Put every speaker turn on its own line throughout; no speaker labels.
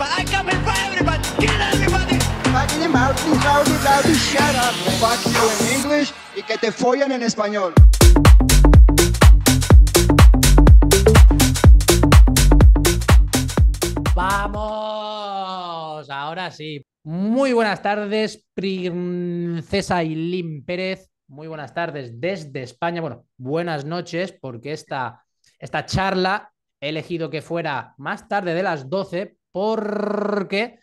I come here for everybody. Get everybody.
Fucking him out, please, loudly, loudly, shut up. Fuck you in English y que te follen en español.
¡Vamos! Ahora sí. Muy buenas tardes, Princesa Ailín Pérez. Muy buenas tardes desde España. Bueno, buenas noches, porque esta charla he elegido que fuera más tarde de las 12 porque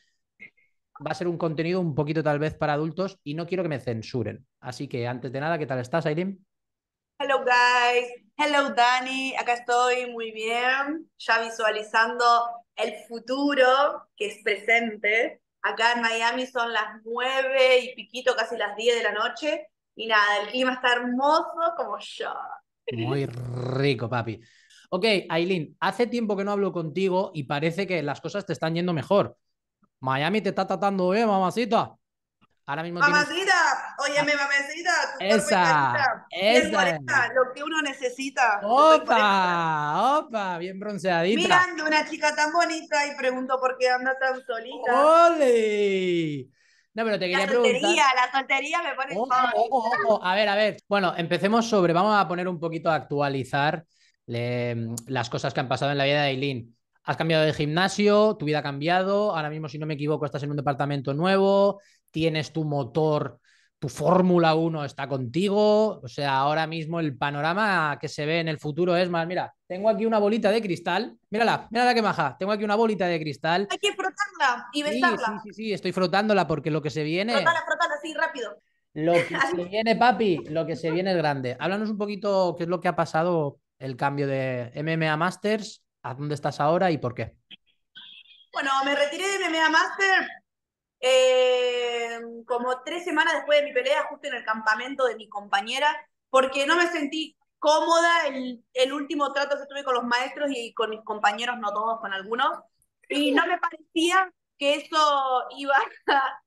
va a ser un contenido un poquito tal vez para adultos y no quiero que me censuren. Así que antes de nada, ¿qué tal estás, Ailín?
Hello guys, hello Dani, acá estoy muy bien, ya visualizando el futuro que es presente. Acá en Miami son las 9 y piquito, casi las 10 de la noche, y nada, el clima está hermoso como yo.
Muy rico, papi. Ok, Ailín, hace tiempo que no hablo contigo y parece que las cosas te están yendo mejor. Miami te está tratando bien, mamacita. Ahora mismo tienes...
Mamacita, óyeme mamacita, tu cuerpo y
Esa,
carita, bien
esa es.
morena, lo que uno necesita, estoy por eso.
Opa, opa, bien bronceadita.
Mirando una chica tan bonita y pregunto por qué anda tan solita.
¡Ole! No, pero te quería preguntar.
La soltería me pone
Ojo,
funny.
ojo, ojo. A ver, a ver. Bueno, empecemos sobre. Vamos a poner un poquito a actualizar las cosas que han pasado en la vida de Aileen. Has cambiado de gimnasio, tu vida ha cambiado. Ahora mismo, si no me equivoco, estás en un departamento nuevo. Tienes tu motor, tu Fórmula 1 está contigo. O sea, ahora mismo el panorama que se ve en el futuro es más. Mira, tengo aquí una bolita de cristal. Mírala, mírala que maja. Tengo aquí una bolita de cristal.
Hay que frotarla y
Sí, sí,
besarla.
sí, sí, estoy frotándola porque lo que se viene.
Frotala, frotala, así rápido.
Lo que se
Así.
viene, papi, lo que se viene es grande. Háblanos un poquito qué es lo que ha pasado el cambio de MMA Masters, a dónde estás ahora y por qué.
Bueno, me retiré de MMA Master como 3 semanas después de mi pelea, justo en el campamento de mi compañera, porque no me sentí cómoda el último trato que tuve con los maestros y con mis compañeros, no todos, con algunos, y no me parecía que eso iba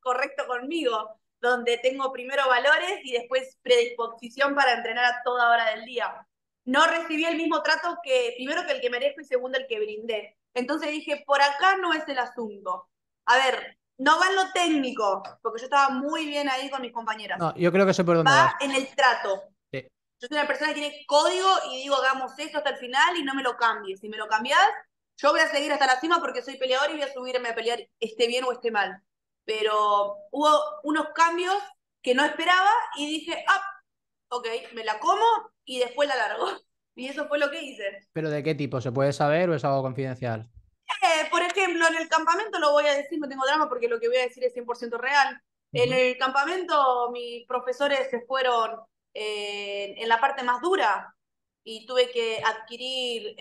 correcto conmigo, donde tengo primero valores y después predisposición para entrenar a toda hora del día. No recibí el mismo trato que, primero que el que merezco y segundo el que brindé. Entonces dije, por acá no es el asunto. A ver, no va en lo técnico, porque yo estaba muy bien ahí con mis compañeras.
No, yo creo que sé por dónde vas.
Va en el trato.
Sí.
Yo soy una persona que tiene código y digo, hagamos esto hasta el final y no me lo cambies. Si me lo cambias, yo voy a seguir hasta la cima porque soy peleador y voy a subirme a pelear, esté bien o esté mal. Pero hubo unos cambios que no esperaba y dije, ah, ok, me la como y después la largo. Y eso fue lo que hice.
¿Pero de qué tipo? ¿Se puede saber o es algo confidencial?
Por ejemplo, en el campamento lo voy a decir, no tengo drama porque lo que voy a decir es 100% real. En el campamento mis profesores se fueron en la parte más dura y tuve que adquirir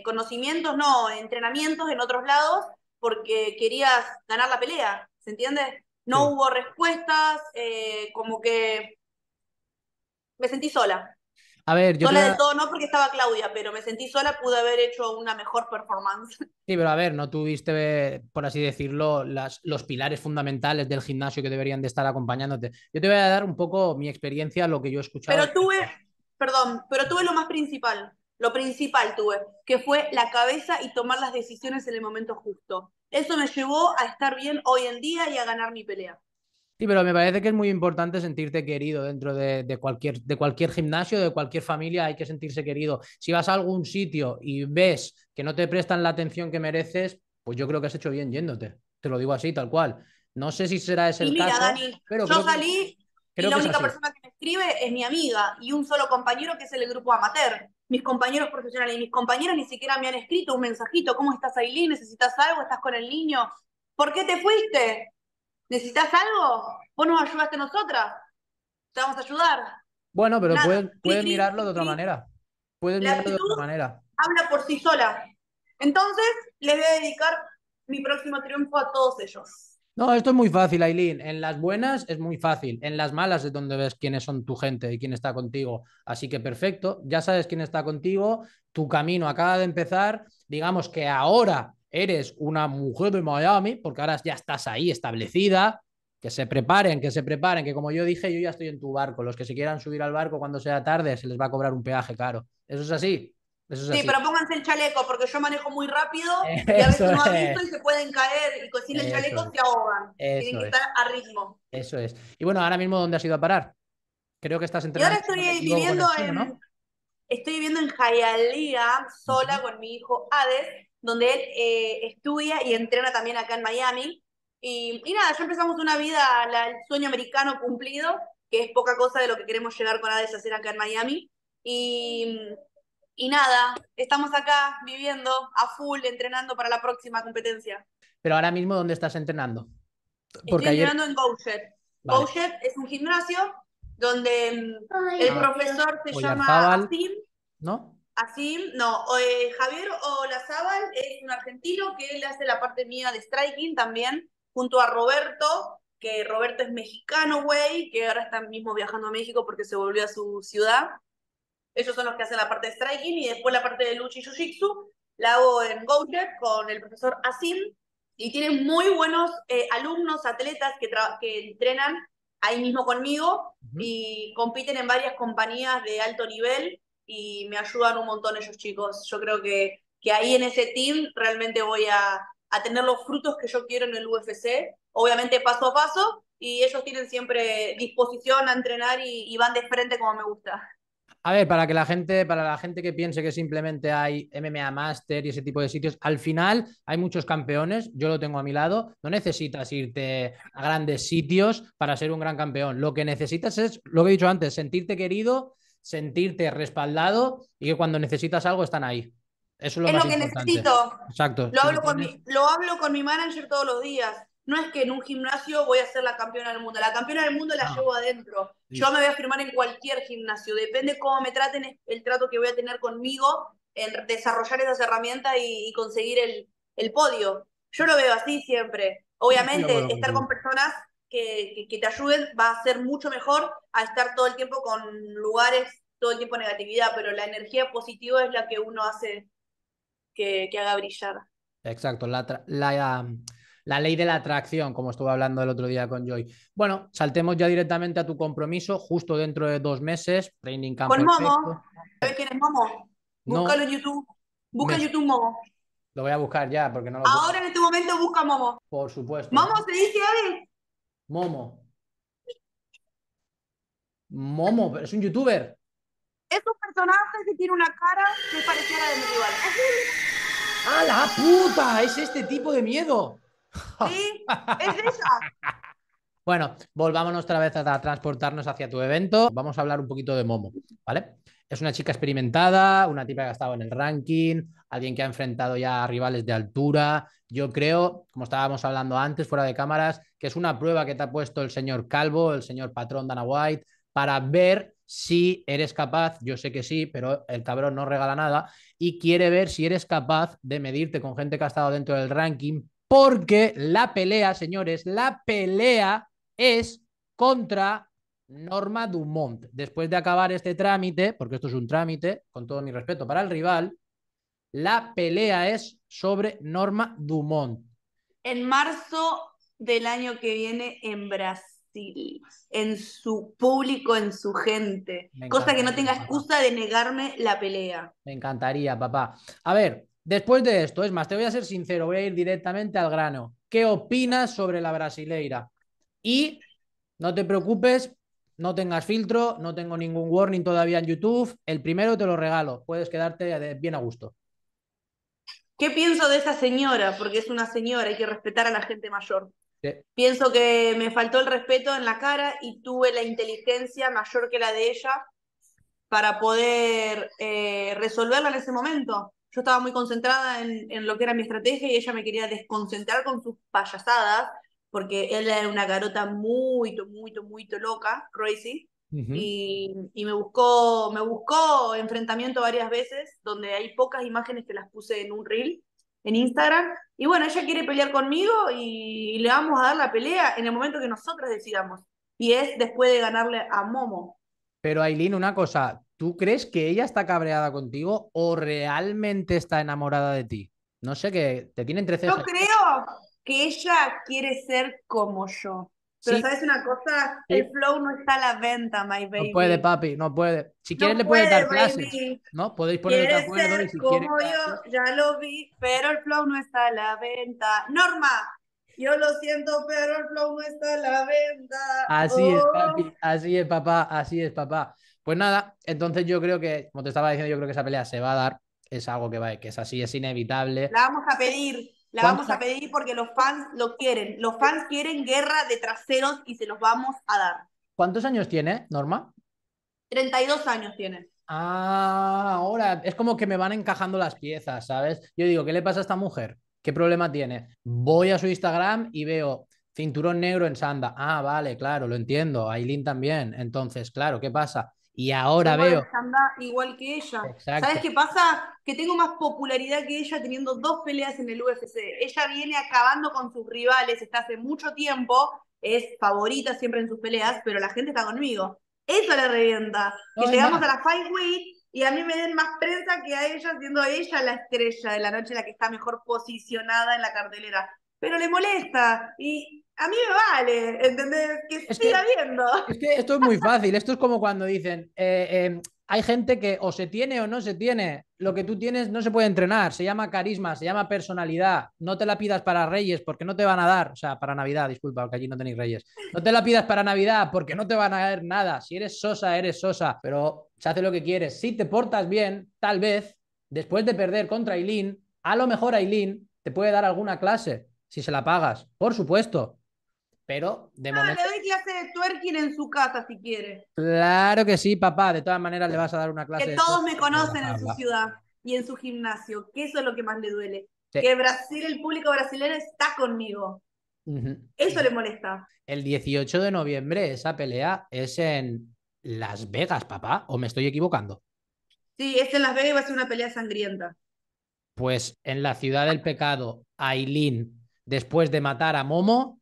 conocimientos, no, entrenamientos en otros lados porque querías ganar la pelea, ¿se entiende? No
Sí.
hubo respuestas, como que me sentí sola.
A ver, yo te voy
Sola
a...
del todo no porque estaba Claudia, pero me sentí sola, pude haber hecho una mejor performance.
Sí, pero a ver, no tuviste, por así decirlo, los pilares fundamentales del gimnasio que deberían de estar acompañándote. Yo te voy a dar un poco mi experiencia, lo que yo he escuchado.
Pero tuve, perdón, pero tuve lo más principal. Lo principal tuve, que fue la cabeza y tomar las decisiones en el momento justo. Eso me llevó a estar bien hoy en día y a ganar mi pelea.
Sí, pero me parece que es muy importante sentirte querido dentro de cualquier gimnasio, de cualquier familia, hay que sentirse querido. Si vas a algún sitio y ves que no te prestan la atención que mereces, pues yo creo que has hecho bien yéndote. Te lo digo así, tal cual. No sé si será ese
Y
el
mira,
caso,
Dani,
pero
yo
creo que,
salí y
creo
la
que es
única
así.
persona que me escribe es mi amiga y un solo compañero que es el grupo amateur. Mis compañeros profesionales y mis compañeros ni siquiera me han escrito un mensajito. ¿Cómo estás, Aileen? ¿Necesitas algo? ¿Estás con el niño? ¿Por qué te fuiste? ¿Necesitas algo? ¿Vos nos ayudaste a nosotras? Te vamos a ayudar.
Bueno, pero
Nada.
puedes
Cri, cri,
mirarlo de
cri,
otra
cri.
manera. Puedes
La
mirarlo de
actitud
otra manera.
habla por sí sola. Entonces, les voy a dedicar mi próximo triunfo a todos ellos.
No, esto es muy fácil, Aileen. En las buenas es muy fácil. En las malas es donde ves quiénes son tu gente y quién está contigo. Así que perfecto, ya sabes quién está contigo. Tu camino acaba de empezar. Digamos que ahora eres una mujer de Miami, porque ahora ya estás ahí establecida. Que se preparen, que como yo dije, yo ya estoy en tu barco. Los que se quieran subir al barco cuando sea tarde, se les va a cobrar un peaje caro. ¿Eso es así? Eso es
Sí,
así.
pero pónganse el chaleco porque yo manejo muy rápido y a
Eso
veces no
es.
aviso y se pueden caer y sin el
Eso
chaleco
es.
se ahogan. Tienen
Eso
que
es.
estar a ritmo.
Eso es. Y bueno, ahora mismo, ¿dónde has ido a parar? Creo que estás
Y ahora
entrenando, si
estoy
no me equivoco, con
viviendo
el chino,
en,
¿no?
estoy viviendo en Hialeah sola
Ujú.
con mi hijo Hades, donde él estudia y entrena también acá en Miami. Y nada, ya empezamos una vida, el sueño americano cumplido, que es poca cosa de lo que queremos llegar con Hades a hacer acá en Miami. Y, y nada, estamos acá viviendo a full, entrenando para la próxima competencia.
Pero ahora mismo, ¿dónde estás entrenando?
Estoy
Porque ayer.
entrenando en GoShed.
Vale.
GoShed es un gimnasio donde el
Ah,
profesor se llama
Oyarzábal,
Asim.
¿no?
Asim, no, Javier Olazábal es un argentino que él hace la parte mía de striking también, junto a Roberto, que Roberto es mexicano, güey, que ahora está mismo viajando a México porque se volvió a su ciudad. Ellos son los que hacen la parte de striking y después la parte de lucha y jiu-jitsu la hago en GoJet con el profesor Asim y tienen muy buenos alumnos, atletas que entrenan ahí mismo conmigo
Ujú.
y compiten en varias compañías de alto nivel y me ayudan un montón ellos chicos. Yo creo que ahí en ese team realmente voy a tener los frutos que yo quiero en el UFC, obviamente paso a paso, y ellos tienen siempre disposición a entrenar y van de frente como me gusta.
A ver, para la gente que piense que simplemente hay MMA Master y ese tipo de sitios, al final hay muchos campeones, yo lo tengo a mi lado, no necesitas irte a grandes sitios para ser un gran campeón. Lo que necesitas es, lo que he dicho antes, sentirte querido, sentirte respaldado y que cuando necesitas algo están ahí. Eso es lo
Es
más
lo que
importante.
necesito.
Exacto. Si lo tienes.
Lo hablo con mi manager todos los días. No es que en un gimnasio voy a ser la campeona del mundo. La campeona del mundo la
Ah,
llevo adentro. Yo me voy a firmar en cualquier gimnasio. Depende cómo me traten, es el trato que voy a tener conmigo en desarrollar esas herramientas y conseguir el podio. Yo lo veo así siempre.
sí, estoy de acuerdo
Obviamente, estar
contigo.
con personas que te ayuden va a ser mucho mejor a estar todo el tiempo con lugares, todo el tiempo negatividad, pero la energía positiva es la que uno hace que haga brillar.
Exacto, la ley de la atracción, como estuve hablando el otro día con Joy. Bueno, saltemos ya directamente a tu compromiso, justo dentro de 2 meses, training camp
Con
perfecto.
Momo, ¿sabes quién es Momo? Búscalo
No,
en YouTube. Busca
me,
en YouTube Momo.
lo voy a buscar ya porque no lo
Ahora
puedo.
en este momento busca Momo.
Por supuesto.
¿Momo se dice Alex?
Momo. Momo, pero es un youtuber.
Es un personaje que tiene una cara que es parecida a la de mi rival.
¡Ah, la puta! Es este tipo de miedo.
¿Sí? Es ella.
Bueno, volvámonos otra vez a transportarnos hacia tu evento. Vamos a hablar un poquito de Momo, ¿vale? Es una chica experimentada, una tipa que ha estado en el ranking, alguien que ha enfrentado ya a rivales de altura. Yo creo, como estábamos hablando antes, fuera de cámaras, que es una prueba que te ha puesto el señor Calvo, el señor patrón Dana White, para ver si eres capaz, yo sé que sí, pero el cabrón no regala nada, y quiere ver si eres capaz de medirte con gente que ha estado dentro del ranking, porque la pelea, señores, la pelea es contra Norma Dumont. Después de acabar este trámite, porque esto es un trámite, con todo mi respeto para el rival, la pelea es sobre Norma Dumont.
En marzo del año que viene en Brasil, en su público, en su gente.
Me
Cosa que no
encantaría,
tenga
papá.
excusa de negarme la pelea.
Me encantaría, papá. A ver, después de esto, es más, te voy a ser sincero, voy a ir directamente al grano. ¿Qué opinas sobre la brasileira? Y no te preocupes, no tengas filtro, no tengo ningún warning todavía en YouTube. El primero te lo regalo, puedes quedarte bien a gusto.
¿Qué pienso de esa señora? Porque es una señora, hay que respetar a la gente mayor.
Sí.
Pienso que me faltó el respeto en la cara y tuve la inteligencia mayor que la de ella para poder resolverla en ese momento. Yo estaba muy concentrada en lo que era mi estrategia y ella me quería desconcentrar con sus payasadas, porque él era una garota muy loca, crazy,
Uh -huh.
y me buscó enfrentamiento varias veces, donde hay pocas imágenes que las puse en un reel en Instagram. Y bueno, ella quiere pelear conmigo y le vamos a dar la pelea en el momento que nosotros decidamos. Y es después de ganarle a Momo.
Pero Aileen, una cosa, ¿tú crees que ella está cabreada contigo o realmente está enamorada de ti? No sé, que te tiene entre
Yo
cejas.
creo que ella quiere ser como yo. Pero
Sí,
¿sabes una cosa? El
sí.
flow no está a la venta, my
No puede,
baby.
papi, no puede. Si quieres
No
le puedes
puede,
dar clases,
baby.
¿no? Podéis poneros de
Quiere
acuerdo y
ser
si quiere
como
clases.
yo, ya lo vi, pero el flow no está a la venta. Norma, yo lo siento, pero el flow no está a la venta.
Así es,
Oh.
papi, así es, papá, así es, papá. Pues nada, entonces yo creo que, como te estaba diciendo, yo creo que esa pelea se va a dar. Es algo que va, que es así, es inevitable.
La
¿Cuántos,
vamos a pedir porque los fans lo quieren. Los fans quieren guerra de traseros y se los vamos a dar.
cuántos años tiene, Norma?
32 años tiene.
Ah, ahora es como que me van encajando las piezas, ¿sabes? Yo digo, ¿qué le pasa a esta mujer? ¿Qué problema tiene? Voy a su Instagram y veo cinturón negro en Sanda. Ah, vale, claro, lo entiendo. Aileen también. Entonces, claro, ¿qué pasa? Y ahora
Prueba de
veo.
stand igual que ella. ¿Sabes
Exacto.
qué pasa? Que tengo más popularidad que ella teniendo 2 peleas en el UFC. Ella viene acabando con sus rivales, está hace mucho tiempo, es favorita siempre en sus peleas, pero la gente está conmigo. Eso le revienta. Que
No, es
llegamos
más.
a la Fight Week y a mí me den más prensa que a ella, siendo ella la estrella de la noche, la que está mejor posicionada en la cartelera. Pero le molesta y a mí me vale, ¿entendés? Que
Es
siga
que
viendo.
Es que esto es muy fácil. Esto es como cuando dicen, hay gente que o se tiene o no se tiene. Lo que tú tienes no se puede entrenar. Se llama carisma, se llama personalidad. No te la pidas para Reyes porque no te van a dar. O sea, para Navidad, disculpa, porque allí no tenéis Reyes. No te la pidas para Navidad porque no te van a dar nada. Si eres sosa, eres sosa. Pero se hace lo que quieres. Si te portas bien, tal vez, después de perder contra Aileen, a lo mejor Aileen te puede dar alguna clase si se la pagas. Por supuesto. Pero de
Ah, le
momento.
doy clase de twerking en su casa si quiere.
Claro que sí, papá. De todas maneras le vas a dar una clase
Que
de
todos
twerk
me
para
conocen en su
relajarla.
ciudad y en su gimnasio, que eso es lo que más le duele.
Sí.
Que Brasil, el público brasileño está conmigo.
Ujú.
Eso le molesta.
El 18 de noviembre esa pelea es en Las Vegas, papá. ¿O me estoy equivocando?
Sí, es en Las Vegas y va a ser una pelea sangrienta.
Pues en la ciudad del pecado, Aileen, después de matar a Momo,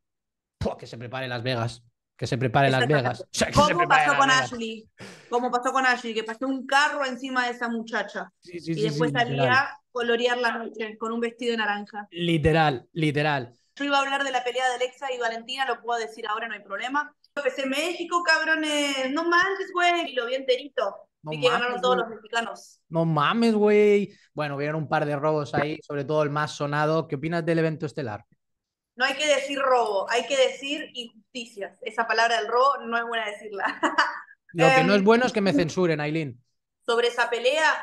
¡pua! Que se prepare Las Vegas. Que se prepare Las Vegas.
Exactamente.
O sea, que se
¿Cómo
prepare
pasó
Las
con
Vegas.
Ashley? ¿Cómo pasó con Ashley? Que pasó un carro encima de esa muchacha
Sí, sí,
y
sí, sí,
después
literal.
salía a colorear la noche con un vestido naranja.
Literal, literal.
Yo iba a hablar de la pelea de Alexa y Valentina, lo puedo decir ahora, no hay problema. Empecé México, cabrones, no manches, güey, y lo vi enterito.
No
Vi que ganaron
mames,
todos
güey.
los mexicanos.
No mames, güey. Bueno, vieron un par de robos ahí, sobre todo el más sonado. ¿Qué opinas del evento estelar?
No hay que decir robo, hay que decir injusticias. Esa palabra del robo no es buena decirla.
Lo que no es
Em,
bueno es que me censuren, Aileen.
Sobre esa pelea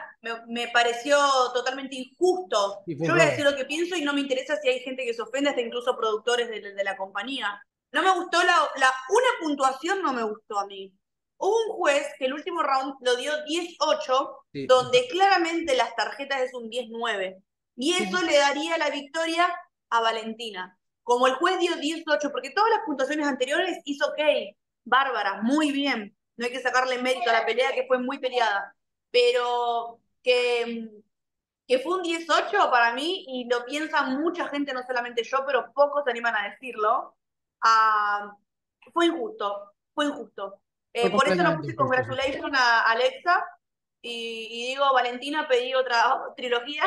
me pareció totalmente injusto.
Y fue un
Yo voy a decir
robo.
lo que pienso y no me interesa si hay gente que se ofende, hasta incluso productores de la compañía. No me gustó una puntuación, no me gustó a mí. Hubo un juez que el último round lo dio 10-8,
Sí,
donde claramente las tarjetas es un 10-9. Y
sí,
eso
sí.
le daría la victoria a Valentina. Como el juez dio 10-8, porque todas las puntuaciones anteriores hizo ok, bárbara, muy bien. No hay que sacarle mérito a la pelea, que fue muy peleada, pero que fue un 18 para mí, y lo piensa mucha gente, no solamente yo, pero pocos se animan a decirlo. Ah, fue injusto, fue injusto.
Fue
Por eso no
completamente
puse
injusto, sí.
congratulations a Alexa y digo, Valentina, pedí otra trilogía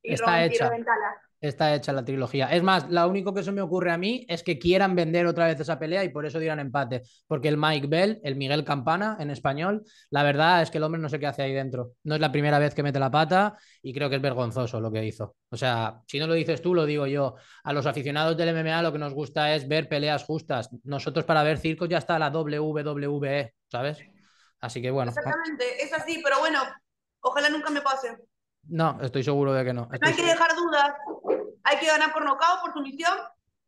y
Está
rompí,
hecha.
reventala.
Está hecha la trilogía. Es más, lo único que se me ocurre a mí es que quieran vender otra vez esa pelea y por eso dirán empate. Porque el Mike Bell, el Miguel Campana en español, la verdad es que el hombre no sé qué hace ahí dentro. No es la primera vez que mete la pata y creo que es vergonzoso lo que hizo. O sea, si no lo dices tú, lo digo yo. A los aficionados del MMA lo que nos gusta es ver peleas justas. Nosotros para ver circos ya está la WWE, ¿sabes? Así que bueno,
Exactamente, es así, pero bueno, ojalá nunca me pase.
no, estoy seguro de que no.
No
Estoy
hay que
seguro.
dejar dudas. Hay que ganar por nocaut, por sumisión,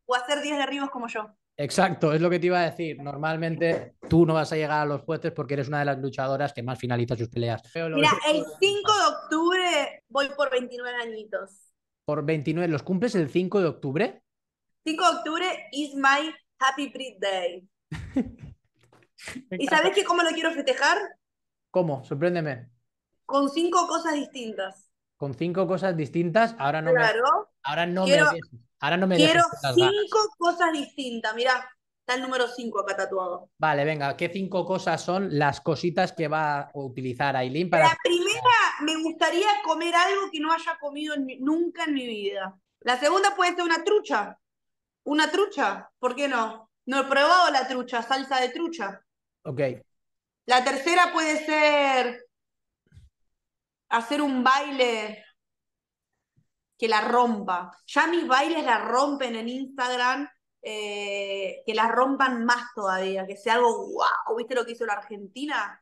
o hacer 10 derribos como yo.
Exacto, es lo que te iba a decir. Normalmente tú no vas a llegar a los puestos porque eres una de las luchadoras que más finaliza sus peleas. Pero lo
Mira,
veo
el 5 de octubre voy por 29 añitos.
por 29, ¿los cumples el 5 de octubre?
5 de octubre is my happy birthday.
Me
¿Y
encanta.
sabés cómo lo quiero festejar?
¿Cómo? Sorpréndeme.
Con 5 cosas distintas.
Con 5 cosas distintas,
Claro.
ahora no me
Quiero,
dejes, ahora no me
quiero
dejes con las ganas.
5 cosas distintas. Mirá, está el número 5 acá tatuado.
Vale, venga, ¿qué 5 cosas son las cositas que va a utilizar Aileen para...
La primera, me gustaría comer algo que no haya comido nunca en mi vida. La segunda puede ser una trucha. Una trucha, ¿por qué no? No he probado la trucha, salsa de trucha.
Ok.
La tercera puede ser hacer un baile que la rompa. Ya mis bailes la rompen en Instagram, que la rompan más todavía, que sea algo wow. ¿Viste lo que hizo la Argentina?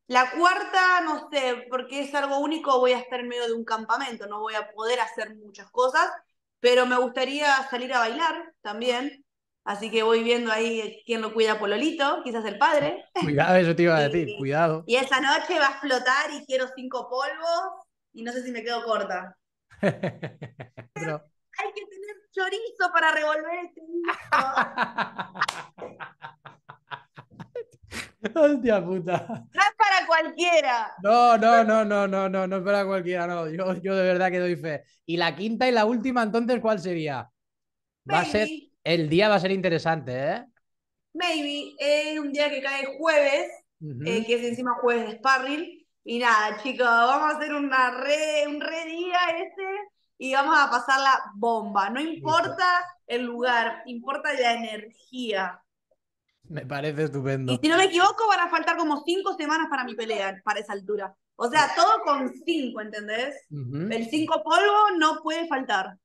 La cuarta, no sé, porque es algo único, voy a estar en medio de un campamento, no voy a poder hacer muchas cosas, pero me gustaría salir a bailar también. Así que voy viendo ahí quién lo cuida a Pololito, quizás el padre.
Cuidado, eso te iba a decir,
Y,
cuidado.
y esa noche va a explotar y quiero 5 polvos y no sé si me quedo corta.
Otro.
Hay que tener chorizo para revolver este guiso.
Hostia puta.
No es para cualquiera.
No, no, no, no, no, no, no es para cualquiera, no. Yo de verdad que doy fe. Y la quinta y la última, entonces, ¿cuál sería? Va a ser,
Maybe,
el día va a ser interesante, ¿eh?
maybe. Es un día que cae jueves,
Ujú.
que es encima jueves de sparring. Y nada, chicos, vamos a hacer un re día este y vamos a pasarla bomba. No
Listo.
importa el lugar, importa la energía.
Me parece
Y
estupendo.
si no me equivoco, van a faltar como 5 semanas para mi pelea, para esa altura. O sea, todo con 5, ¿entendés?
Ujú.
El 5 polvo no puede faltar.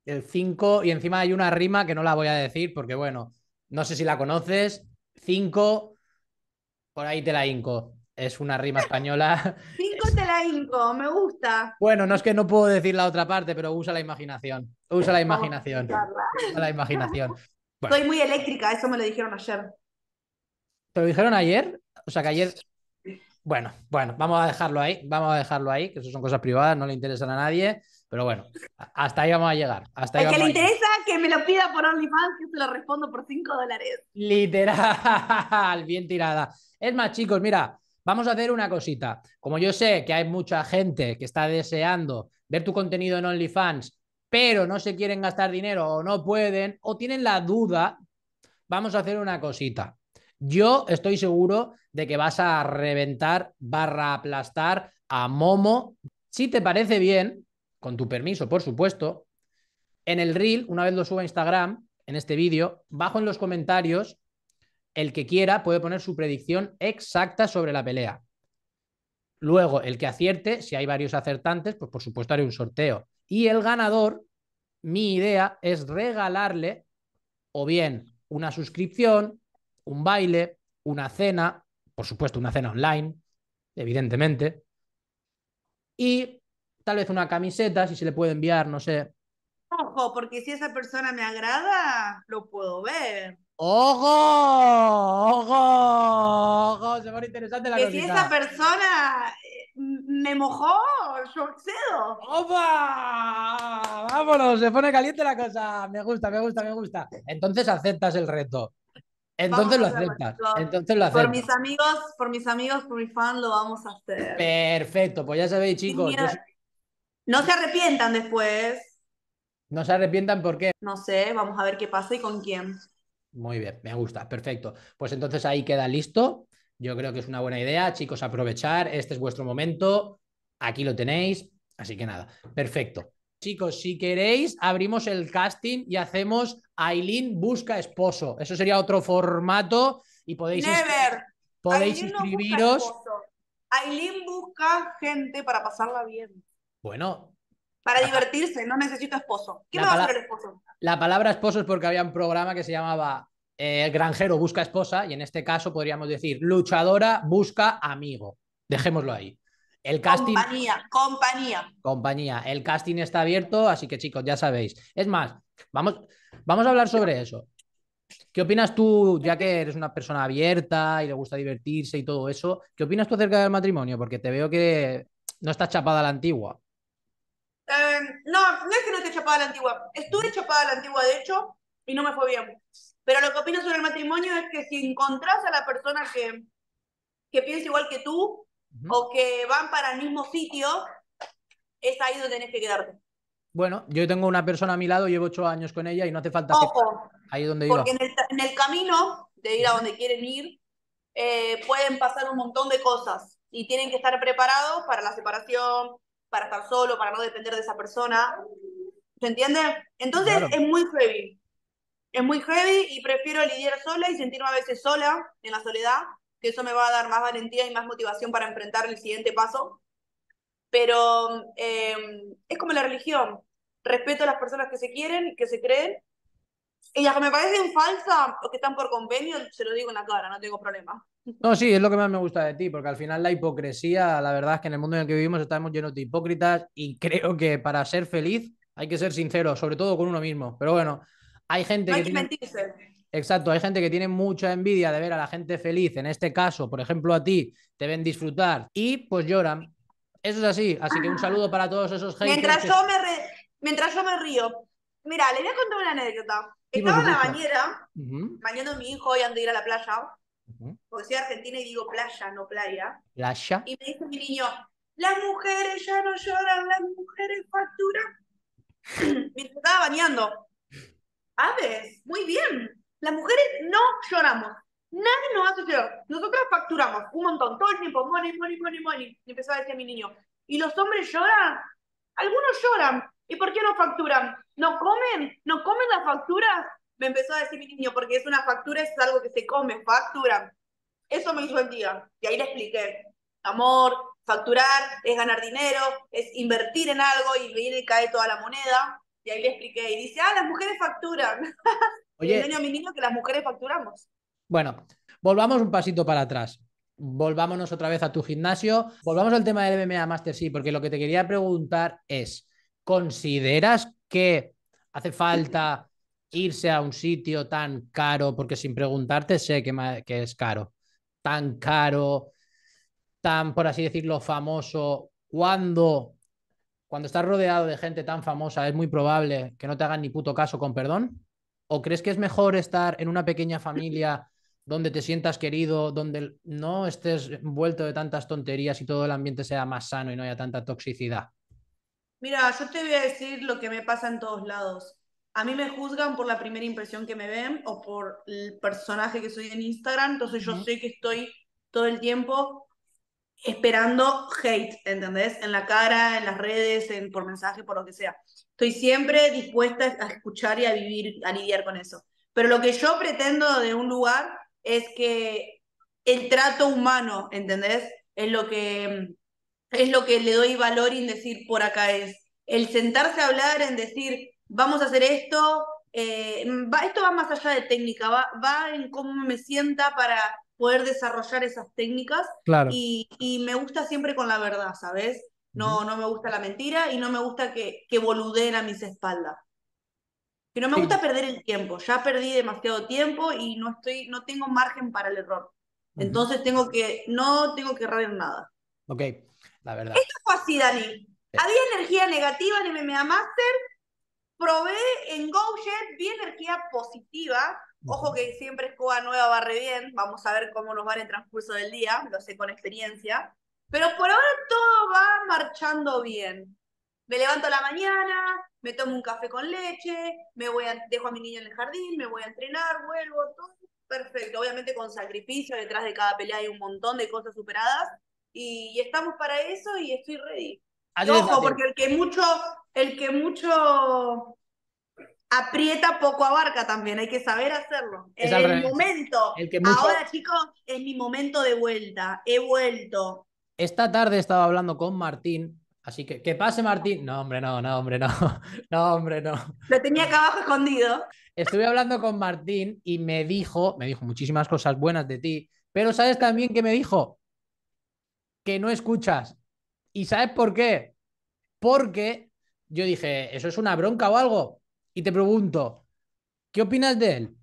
El 5 y encima hay una rima que no la voy a decir porque, bueno, no sé si la conoces. 5, por ahí te la hinco. Es una rima española.
5 te la hinco, me gusta.
Bueno, no es que no puedo decir la otra parte, pero usa la imaginación. Usa la
Vamos a
imaginación.
intentarla.
Usa la imaginación. Bueno,
Soy muy eléctrica, eso me lo dijeron ayer.
¿te lo dijeron ayer? O sea que ayer. Bueno, bueno, vamos a dejarlo ahí. Vamos a dejarlo ahí, que eso son cosas privadas, no le interesan a nadie. Pero bueno, hasta ahí vamos a llegar. Hasta ahí
Al que
vamos
le
a llegar.
interesa, que me lo pida por OnlyFans, que se lo respondo por $5.
Literal, bien tirada. Es más, chicos, mira, vamos a hacer una cosita. Como yo sé que hay mucha gente que está deseando ver tu contenido en OnlyFans, pero no se quieren gastar dinero o no pueden o tienen la duda, vamos a hacer una cosita. Yo estoy seguro de que vas a reventar barra aplastar a Momo. Si te parece bien, con tu permiso, por supuesto, en el reel, una vez lo suba a Instagram, en este vídeo, bajo en los comentarios el que quiera puede poner su predicción exacta sobre la pelea. Luego, el que acierte, si hay varios acertantes, pues por supuesto haré un sorteo. Y el ganador, mi idea es regalarle o bien una suscripción, un baile, una cena, por supuesto una cena online, evidentemente, y tal vez una camiseta, si se le puede enviar, no sé.
Ojo, porque si esa persona me agrada, lo puedo ver.
¡Ojo! ¡Ojo! ¡Ojo! Se pone interesante la
Que si esa
cosita.
persona me mojó, yo accedo.
¡Opa! ¡Vámonos! Se pone caliente la cosa. Me gusta, me gusta, me gusta. Entonces aceptas el reto.
Vamos
Entonces
a
lo
hacerlo,
aceptas.
chicos.
Entonces lo
Por
aceptas.
mis amigos, por mis fans, lo vamos a hacer.
Perfecto. Pues ya sabéis,
Sin
chicos.
miedo. No se arrepientan después.
No se arrepientan porque.
No sé, vamos a ver qué pasa y con quién.
Muy bien, me gusta. Perfecto. Pues entonces ahí queda listo. Yo creo que es una buena idea, chicos, aprovechar. Este es vuestro momento. Aquí lo tenéis. Así que nada, perfecto. Chicos, si queréis, abrimos el casting y hacemos Aileen busca esposo. Eso sería otro formato y
Never.
podéis
Aileen no busca
inscribiros.
esposo. Aileen busca gente para pasarla bien.
Bueno,
Para
la,
divertirse, no necesito esposo. ¿Qué me
la
va a hacer
pala-
el esposo?
la palabra esposo es porque había un programa que se llamaba Granjero busca esposa y en este caso podríamos decir luchadora busca amigo. Dejémoslo ahí. El casting,
Compañía, compañía.
compañía, el casting está abierto, así que chicos, ya sabéis. Es más, vamos, vamos a hablar sobre eso. ¿Qué opinas tú, ya que eres una persona abierta y le gusta divertirse y todo eso? ¿Qué opinas tú acerca del matrimonio? Porque te veo que no estás chapada a la antigua.
No, no es que no esté chapada a la antigua. Estuve chapada a la antigua, de hecho, y no me fue bien. Pero lo que opino sobre el matrimonio es que si encontrás a la persona que piensa igual que tú
Ujú.
o que van para el mismo sitio, es ahí donde tenés que quedarte.
Bueno, yo tengo una persona a mi lado, llevo 8 años con ella y no hace falta que.
Ojo,
Ahí es donde
porque
iba.
en el camino de ir a donde quieren ir, pueden pasar un montón de cosas y tienen que estar preparados para la separación, para estar solo, para no depender de esa persona. ¿Se entiende? Entonces
Claro.
es muy heavy. es muy heavy y prefiero lidiar sola y sentirme a veces sola en la soledad, que eso me va a dar más valentía y más motivación para enfrentar el siguiente paso. Pero es como la religión. Respeto a las personas que se quieren, que se creen, y las que me parecen falsas o que están por convenio, se lo digo en la cara, no tengo problema.
No, sí, es lo que más me gusta de ti, porque al final la hipocresía, la verdad es que en el mundo en el que vivimos estamos llenos de hipócritas y creo que para ser feliz hay que ser sincero, sobre todo con uno mismo. Pero bueno, hay gente
No hay
que
que
tiene,
mentirse.
exacto, hay gente que tiene mucha envidia de ver a la gente feliz, en este caso, por ejemplo, a ti, te ven disfrutar y pues lloran. Eso es así, así que un saludo para todos esos haters
Mientras
que...
yo me, mientras yo me río. Mira, le voy a contar una anécdota.
Sí, por
Estaba en la
supuesto.
bañera,
Ujú,
bañando a mi hijo y ando de ir a la playa,
ujú.
porque soy argentina y digo playa, no playa.
Lasha.
Y me dice mi niño, las mujeres ya no lloran, las mujeres facturan. Mientras estaba bañando. Aves, muy bien. Las mujeres no lloramos. Nadie nos hace llorar. Nosotros facturamos un montón, todo el tiempo. Money, money, money, money. Y empezó a decir mi niño. ¿Y los hombres lloran? Algunos lloran. ¿Y por qué no facturan? ¿No comen? ¿No comen las facturas? Me empezó a decir mi niño, porque es una factura, es algo que se come, facturan. Eso me hizo el día. Y ahí le expliqué. Amor, facturar es ganar dinero, es invertir en algo y viene y cae toda la moneda. Y ahí le expliqué. Y dice, las mujeres facturan. Y le
Oye,
enseño a mi niño que las mujeres facturamos.
bueno, volvamos un pasito para atrás. Volvámonos otra vez a tu gimnasio. Volvamos al tema del MMA Master, sí, porque lo que te quería preguntar es, ¿consideras que hace falta irse a un sitio tan caro? Porque sin preguntarte sé que es caro. Tan caro, tan, por así decirlo, famoso. Cuando estás rodeado de gente tan famosa, es muy probable que no te hagan ni puto caso, con perdón. ¿O crees que es mejor estar en una pequeña familia donde te sientas querido, donde no estés envuelto de tantas tonterías y todo el ambiente sea más sano y no haya tanta toxicidad?
Mira, yo te voy a decir lo que me pasa en todos lados. A mí me juzgan por la primera impresión que me ven o por el personaje que soy en Instagram, entonces yo
Ujú.
sé que estoy todo el tiempo esperando hate, ¿entendés? En la cara, en las redes, por mensaje, por lo que sea. Estoy siempre dispuesta a escuchar y a vivir, a lidiar con eso. Pero lo que yo pretendo de un lugar es que el trato humano, ¿entendés? Es lo que le doy valor y en decir por acá es. El sentarse a hablar, en decir, vamos a hacer esto, esto va más allá de técnica, va en cómo me sienta para poder desarrollar esas técnicas
Claro.
y me gusta siempre con la verdad, ¿sabes?
Ujú.
No, no me gusta la mentira y no me gusta que boludeen a mis espaldas. Que no me
Sí.
gusta perder el tiempo. Ya perdí demasiado tiempo y no tengo margen para el error.
Ujú.
Entonces no tengo que errar en nada.
Ok, la verdad.
Esto fue así, Dani.
Eh,
Había energía negativa en MMA Master, probé en GoJet, vi energía positiva.
Ujú.
Ojo que siempre escoba nueva barre bien. Vamos a ver cómo nos va en el transcurso del día. Lo sé con experiencia. Pero por ahora todo va marchando bien. Me levanto a la mañana, me tomo un café con leche, dejo a mi niño en el jardín, me voy a entrenar, vuelvo, todo perfecto. Obviamente con sacrificio, detrás de cada pelea hay un montón de cosas superadas y estamos para eso y estoy ready. Y
Así de
ojo,
fácil.
porque el que mucho aprieta, poco abarca también, hay que saber hacerlo.
Es
En
al
el
revés.
momento,
El que mucho...
ahora chicos, es mi momento de vuelta, he vuelto.
Esta tarde estaba hablando con Martín, así que pase Martín. No, hombre, no, no, hombre, no. No, hombre, no.
Lo tenía acá abajo escondido.
Estuve hablando con Martín y me dijo muchísimas cosas buenas de ti, pero ¿sabes también que me dijo? Que no escuchas. ¿Y sabes por qué? Porque yo dije, ¿eso es una bronca o algo? Y te pregunto, ¿qué opinas de él?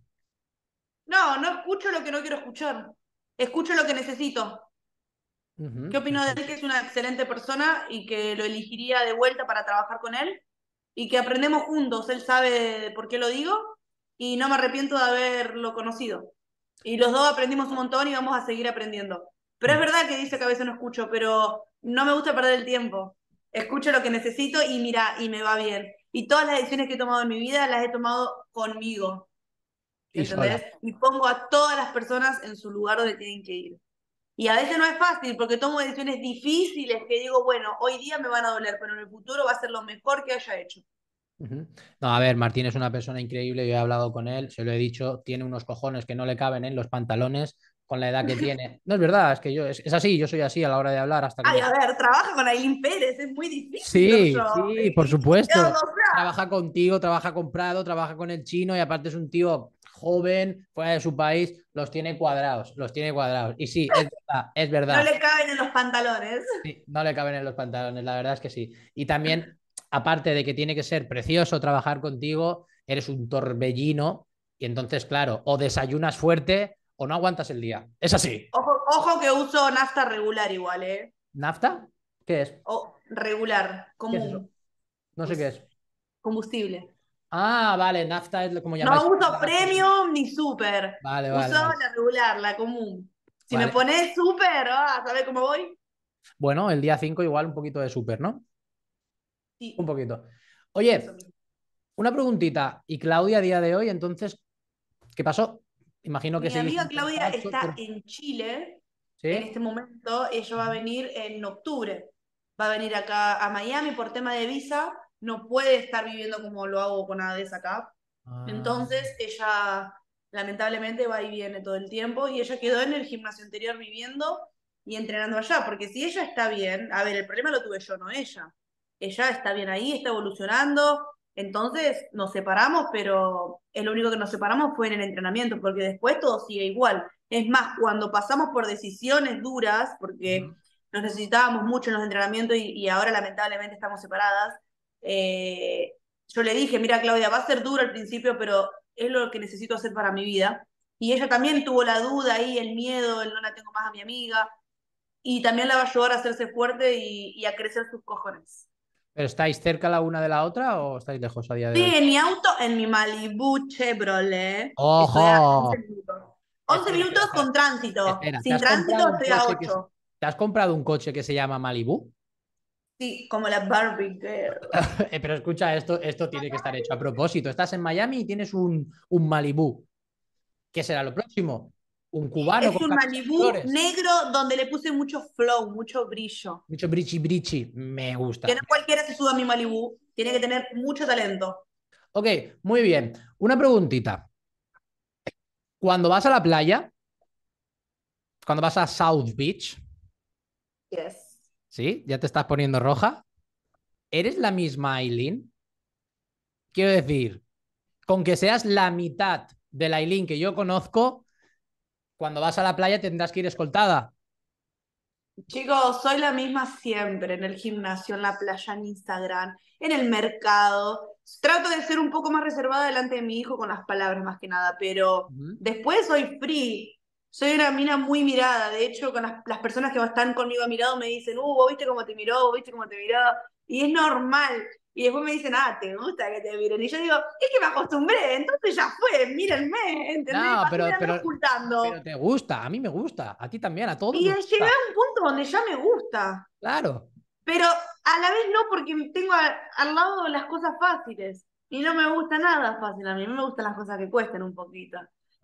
No, no escucho lo que no quiero escuchar. Escucho lo que necesito. ¿Qué
Ujú,
opino de él?
perfecto.
Que es una excelente persona y que lo elegiría de vuelta para trabajar con él y que aprendemos juntos. Él sabe por qué lo digo y no me arrepiento de haberlo conocido. Y los dos aprendimos un montón y vamos a seguir aprendiendo. Pero es
Ujú.
verdad que dice que a veces no escucho, pero no me gusta perder el tiempo. Escucho lo que necesito y mira, y me va bien. Y todas las decisiones que he tomado en mi vida las he tomado conmigo,
Y
¿entendés?
sola.
Y pongo a todas las personas en su lugar donde tienen que ir. Y a veces no es fácil porque tomo decisiones difíciles que digo, bueno, hoy día me van a doler, pero en el futuro va a ser lo mejor que haya hecho.
Ujú. No, a ver, Martín es una persona increíble, yo he hablado con él, se lo he dicho, tiene unos cojones que no le caben en los pantalones con la edad que tiene. No es verdad, es que es así, yo soy así a la hora de hablar hasta que
Ay,
me...
a ver, trabaja con Ailín Pérez, es muy difícil ser
Sí,
yo.
sí, por
O
supuesto.
sea,
Trabaja contigo, trabaja con Prado, trabaja con el chino y aparte es un tío joven, fuera de su país, los tiene cuadrados, los tiene cuadrados. Y sí, es verdad, es
no
verdad.
le caben en los pantalones.
Sí, no le caben en los pantalones, la verdad es que sí. Y también, aparte de que tiene que ser precioso trabajar contigo, eres un torbellino y entonces, claro, o desayunas fuerte o no aguantas el día. Es así.
Ojo, ojo que uso nafta regular igual, ¿eh?
¿Nafta? ¿Qué es?
O regular,
¿Qué es eso?
común,
No sé qué es.
combustible.
Ah, vale, nafta es como
No
llamáis
uso
la gasolina.
premium ni super.
Vale, vale,
Uso
vale.
la regular, la común. Si me
Vale.
pones super, ¿sabes cómo voy?
Bueno, el día 5 igual un poquito de súper, ¿no? Un
Sí,
poquito.
eso
Oye,
mismo.
una preguntita. ¿Y Claudia a día de hoy, entonces, qué pasó? Imagino que
Mi
seguís
amiga
en
Claudia
contacto,
está
pero...
en Chile en
¿Sí?
este momento. Ella va a venir en octubre. Va a venir acá a Miami por tema de visa. No puede estar viviendo como lo hago con ADES acá.
Ah,
Entonces ella lamentablemente va y viene todo el tiempo y ella quedó en el gimnasio anterior viviendo y entrenando allá, porque si ella está bien, a ver, el problema lo tuve yo, no ella. Ella está bien ahí, está evolucionando, entonces nos separamos, pero lo único que nos separamos fue en el entrenamiento, porque después todo sigue igual. Es más, cuando pasamos por decisiones duras, porque
ujú.
nos necesitábamos mucho en los entrenamientos y ahora lamentablemente estamos separadas, eh, yo le dije, mira Claudia, va a ser duro al principio, pero es lo que necesito hacer para mi vida. Y ella también tuvo la duda ahí, el miedo, el no la tengo más a mi amiga, y también la va a ayudar a hacerse fuerte y a crecer sus cojones.
¿Pero estáis cerca la una de la otra o estáis lejos a día de
Sí,
hoy?
en mi auto, en mi Malibu Chevrolet, estoy a 11
¡Ojo!
minutos. 11
Espera, espera,
minutos
espera.
con tránsito.
Espera,
Sin tránsito estoy a 8.
¿te has comprado un coche que se llama Malibu?
Sí, como la Barbie Girl.
Pero escucha, esto tiene que estar hecho a propósito. Estás en Miami y tienes un Malibu. ¿Qué será lo próximo? ¿Un cubano
Es
con
un
camisa de
Malibu
colores?
negro donde le puse mucho flow, mucho brillo.
Mucho brichi brichi. Me
Que
gusta.
no cualquiera se suba a mi Malibu, tiene que tener mucho talento.
Ok, muy bien. Una preguntita. Cuando vas a la playa, cuando vas a South Beach,
Yes.
¿sí? Ya te estás poniendo roja. ¿Eres la misma Aileen? Quiero decir, con que seas la mitad de la Aileen que yo conozco, cuando vas a la playa tendrás que ir escoltada.
Chicos, soy la misma siempre, en el gimnasio, en la playa, en Instagram, en el mercado. Trato de ser un poco más reservada delante de mi hijo con las palabras más que nada, pero
Ujú.
después soy free. Soy una mina muy mirada. De hecho, con las personas que están conmigo a mirado me dicen, vos viste cómo te miró, vos viste cómo te miró. Y es normal. Y después me dicen, ¿te gusta que te miren? Y yo digo, es que me acostumbré, entonces ya fue, mírenme, ¿entendés?
No,
¿Para qué me ando ocultando?
pero te gusta, a mí me gusta, a ti también, a todos
Y
nos
llegué
gusta.
a un punto donde ya me gusta.
Claro.
Pero a la vez no, porque tengo al lado las cosas fáciles. Y no me gusta nada fácil a mí. Me gustan las cosas que cuestan un poquito.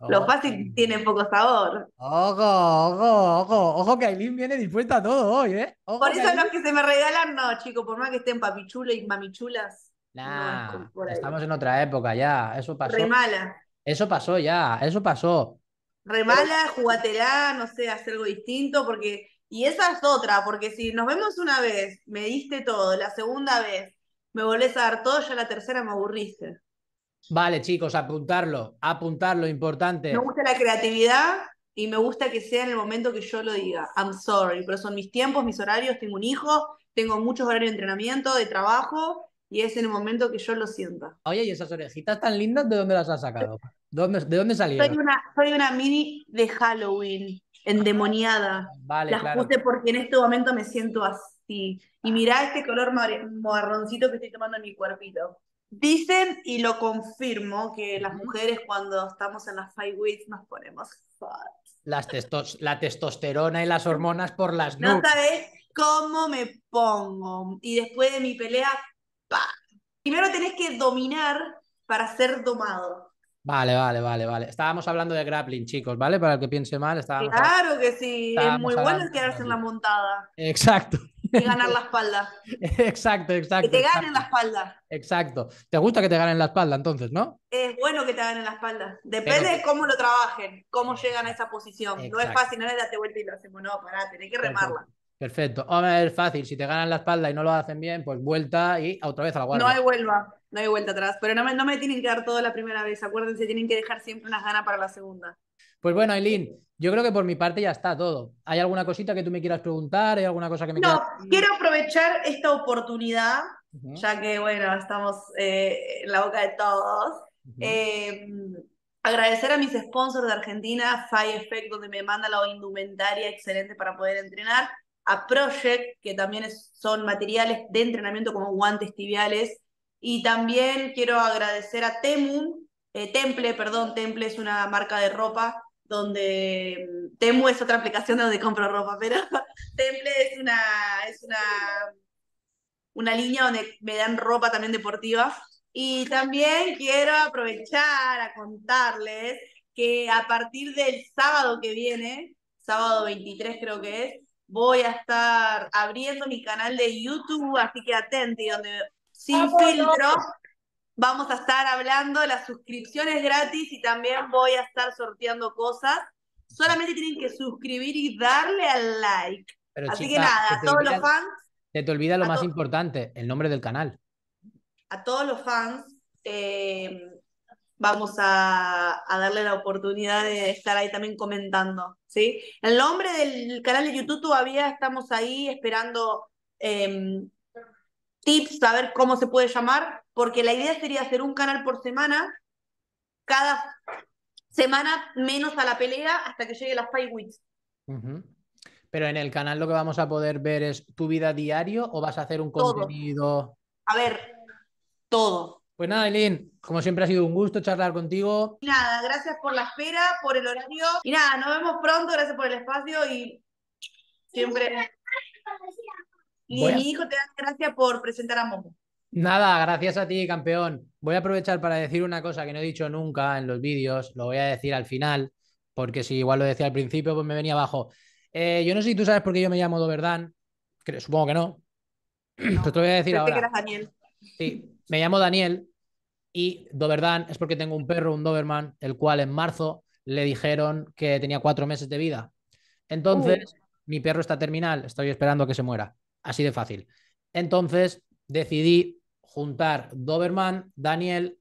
Lo
Ojo,
fácil tiene poco sabor.
ojo, que Aileen viene dispuesta a todo hoy, ¿eh?
Por
Ojo que
eso los
Aileen.
que se me regalan, no, chicos, por más que estén papichulas y mamichulas, no es
Nah,
por ahí.
estamos en otra época ya,
Re mala,
eso pasó ya, eso pasó.
re
Pero
mala, jugatela, no sé, hacer algo distinto, porque. Y esa es otra, porque si nos vemos una vez, me diste todo, la segunda vez me volvés a dar todo, ya la tercera me aburriste.
vale, chicos, apuntarlo,
Me
importante.
gusta la creatividad y me gusta que sea en el momento que yo lo diga. I'm sorry, pero son mis tiempos, mis horarios, tengo un hijo, tengo muchos horarios de entrenamiento, de trabajo, y es en el momento que yo lo sienta.
Oye, ¿y esas orejitas tan lindas, de dónde las has sacado? De dónde salieron?
Soy una mini de Halloween, endemoniada.
Vale,
Las
claro.
puse porque en este momento me siento así. Y mirá este color marroncito que estoy tomando en mi cuerpito. Dicen, y lo confirmo, que las
Ujú.
mujeres cuando estamos en las 5 weeks nos ponemos hot.
La testosterona y las hormonas por las
No
nubes.
sabes cómo me pongo. Y después de mi pelea, ¡pa! Primero tenés que dominar para ser domado.
Vale. Estábamos hablando de grappling, chicos, ¿vale? Para el que piense mal,
Claro que sí, es muy
estábamos
bueno
hablando de
quedarse en la
grappling.
montada.
Exacto.
que ganar la espalda.
Exacto,
Que
exacto.
te ganen
exacto,
la espalda.
exacto. ¿Te gusta que te ganen la espalda entonces, no?
Es bueno que te ganen la espalda. Depende de cómo lo trabajen, cómo llegan a esa posición. No es
Exacto.
fácil, no es date vuelta y lo hacemos. No, pará, tenés que
Perfecto.
remarla.
Perfecto. Hombre, es fácil. Si te ganan la espalda y no lo hacen bien, pues vuelta y otra vez a la
No hay
guardia.
no hay vuelta atrás. Pero no me tienen que dar todo la primera vez. Acuérdense, tienen que dejar siempre unas ganas para la segunda.
Pues bueno, Aileen, yo creo que por mi parte ya está todo. ¿Hay alguna cosita que tú me quieras preguntar? ¿Hay alguna cosa que me quieras
No,
decir?
quiero aprovechar esta oportunidad,
Ujú,
ya que, bueno, estamos en la boca de todos.
ujú.
Eh, Agradecer a mis sponsors de Argentina, Fire Effect, donde me manda la indumentaria excelente para poder entrenar, a Project, que también son materiales de entrenamiento como guantes tibiales, y también quiero agradecer a Temple, perdón, Temple es una marca de ropa, donde Temu es otra aplicación donde compro ropa, pero Temple una línea donde me dan ropa también deportiva. Y también quiero aprovechar a contarles que a partir del sábado que viene, sábado 23 creo que es, voy a estar abriendo mi canal de YouTube, así que atenti, donde sin filtro vamos a estar hablando de las suscripciones gratis y también voy a estar sorteando cosas. Solamente tienen que suscribir y darle al like.
Pero
Así que
chica,
nada, a todos los fans,
se te olvida lo
a,
más
to
importante, el nombre del canal.
a todos los fans, vamos a darle la oportunidad de estar ahí también comentando, ¿sí? El nombre del canal de YouTube todavía estamos ahí esperando tips, a ver cómo se puede llamar, porque la idea sería hacer un canal por semana, cada semana menos a la pelea hasta que llegue las 5 weeks.
Ujú. Pero en el canal lo que vamos a poder ver es tu vida diario o vas a hacer un
Todo.
contenido.
A ver, todo.
Pues nada, Eileen, como siempre ha sido un gusto charlar contigo.
Y nada, gracias por la espera, por el horario. Y nada, nos vemos pronto, gracias por el espacio y siempre. Y
Voy a...
mi hijo te da gracias por presentar a Momo.
Nada, gracias a ti, campeón. Voy a aprovechar para decir una cosa que no he dicho nunca en los vídeos, lo voy a decir al final, porque si igual lo decía al principio, pues me venía abajo. Yo no sé si tú sabes por qué yo me llamo Doberdan, supongo que no,
No,
pues te lo voy a decir
pensé que
ahora.
eras Daniel.
Sí, me llamo Daniel y Doberdan es porque tengo un perro, un Doberman, el cual en marzo le dijeron que tenía 4 meses de vida. Entonces, mi perro está terminal, estoy esperando que se muera. Así de fácil. Entonces, decidí juntar Doberman, Daniel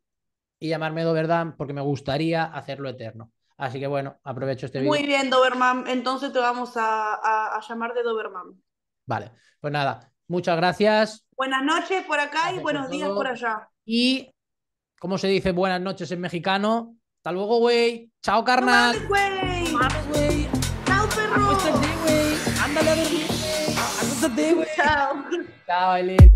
y llamarme Doberdan porque me gustaría hacerlo eterno. Así que bueno, aprovecho este vídeo.
Muy bien, Doberman. Entonces te vamos a llamar de Doberman.
Vale, pues nada, muchas gracias.
Buenas noches por acá y
Gracias por
buenos días por
todo.
allá.
Y, ¿cómo se dice buenas noches en mexicano? Hasta luego, güey. Chao,
¡No
carnal.
mames, güey!
Mames, güey.
¡Chao, perro!
Acuéstate, güey. Ándale a dormir, güey. Acuéstate, güey.
Chao.
Chao, Eileen.